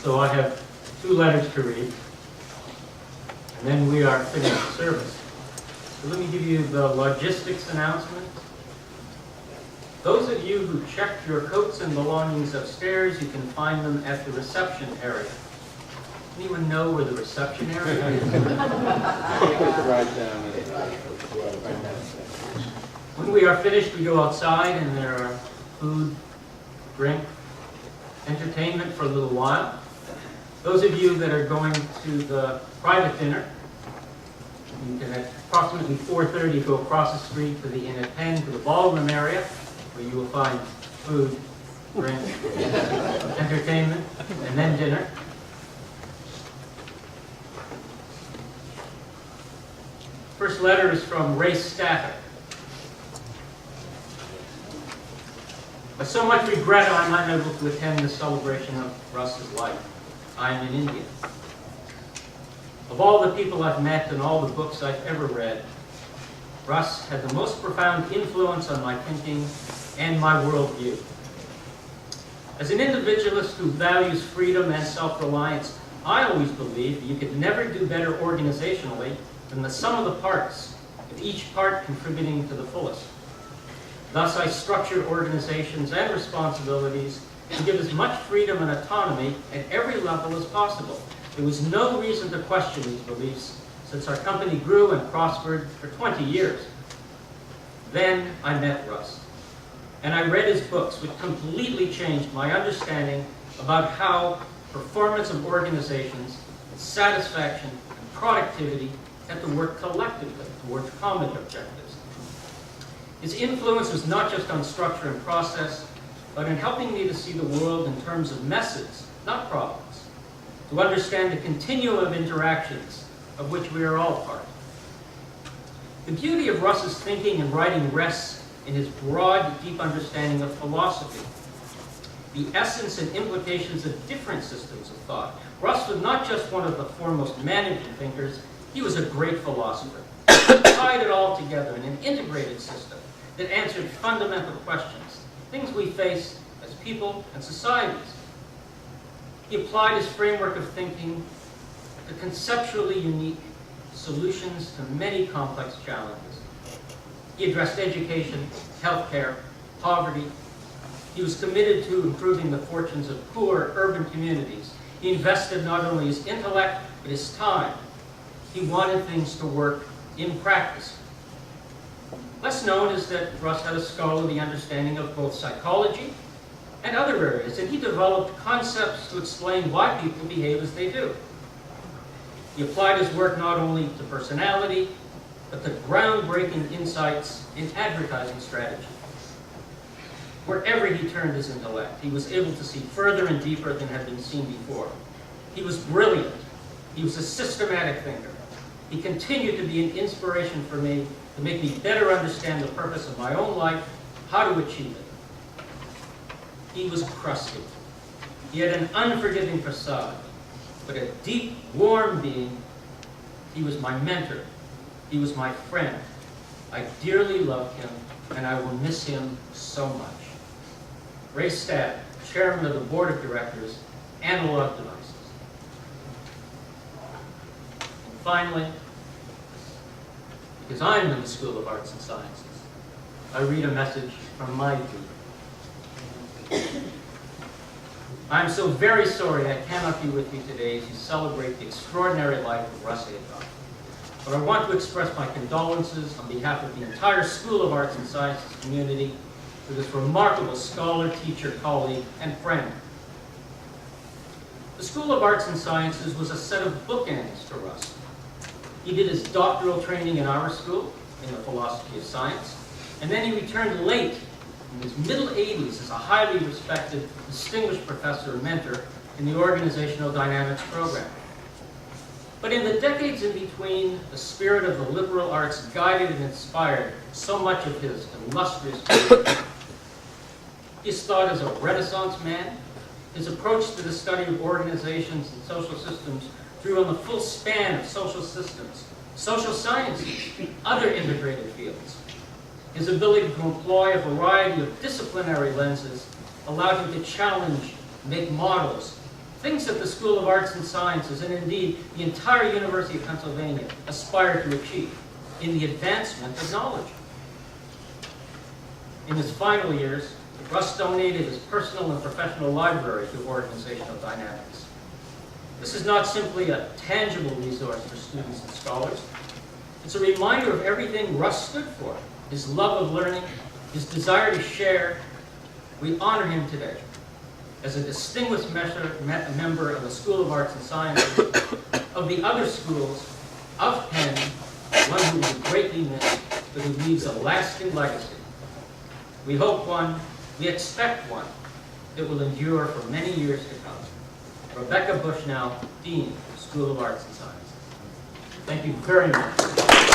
So I have 2 letters to read, and then we are finished service. So let me give you the logistics announcement. Those of you who checked your coats and belongings upstairs, you can find them at the reception area. Anyone know where the reception area is? When we are finished, we go outside and there are food, drink, entertainment for a little while. Those of you that are going to the private dinner, you can at approximately 4:30 go across the street to the Inn at Penn, to the ballroom area, where you will find food, drink, entertainment, and then dinner. First letter is from Ray Stafford. With so much regret, I'm unable to attend the celebration of Russ's life. I am in India. Of all the people I've met and all the books I've ever read, Russ had the most profound influence on my thinking and my worldview. As an individualist who values freedom and self-reliance, I always believed you could never do better organizationally than the sum of the parts, with each part contributing to the fullest. Thus, I structured organizations and responsibilities to give as much freedom and autonomy at every level as possible. There was no reason to question these beliefs since our company grew and prospered for 20 years. Then I met Russ, and I read his books, which completely changed my understanding about how performance of organizations, satisfaction, and productivity have to work collectively towards common objectives. His influence was not just on structure and process, but in helping me to see the world in terms of methods, not problems, to understand the continuum of interactions of which we are all part. The beauty of Russ's thinking and writing rests in his broad, deep understanding of philosophy, the essence and implications of different systems of thought. Russ was not just one of the foremost management thinkers, he was a great philosopher. He tied it all together in an integrated system that answered fundamental questions, things we face as people and societies. He applied his framework of thinking to conceptually unique solutions to many complex challenges. He addressed education, healthcare, poverty. He was committed to improving the fortunes of poor urban communities. He invested not only his intellect, but his time. He wanted things to work in practice. Less known is that Russ had a scholarly understanding of both psychology and other areas, and he developed concepts to explain why people behave as they do. He applied his work not only to personality, but to groundbreaking insights in advertising strategy. Wherever he turned his intellect, he was able to see further and deeper than had been seen before. He was brilliant. He was a systematic thinker. He continued to be an inspiration for me to make me better understand the purpose of my own life, how to achieve it. He was crusty. He had an unforgiving facade, but a deep, warm being. He was my mentor. He was my friend. I dearly loved him, and I will miss him so much. Ray Stafford, Chairman of the Board of Directors, Analog Devices. And finally, because I'm in the School of Arts and Sciences, I read a message from my dean. I'm so very sorry I cannot be with you today as you celebrate the extraordinary life of Russ Ackoff. But I want to express my condolences on behalf of the entire School of Arts and Sciences community to this remarkable scholar, teacher, colleague, and friend. The School of Arts and Sciences was a set of bookends to Russ. He did his doctoral training in our school in the philosophy of science, and then he returned late in his middle 80s as a highly respected, distinguished professor and mentor in the organizational dynamics program. But in the decades in between, the spirit of the liberal arts guided and inspired so much of his illustrious career. His thought as a Renaissance man, his approach to the study of organizations and social systems drew on the full span of social systems, social sciences, other integrated fields. His ability to employ a variety of disciplinary lenses allowed him to challenge, make models, things that the School of Arts and Sciences, and indeed the entire University of Pennsylvania, aspire to achieve in the advancement of knowledge. In his final years, Russ donated his personal and professional library to organizational dynamics. This is not simply a tangible resource for students and scholars. It's a reminder of everything Russ stood for, his love of learning, his desire to share. We honor him today as a distinguished member of the School of Arts and Sciences, of the other schools, of Penn, one who will be greatly missed, but who leaves a lasting legacy. We hope one, we expect one, that will endure for many years to come. Rebecca Bushnell, Dean, School of Arts and Sciences. Thank you very much.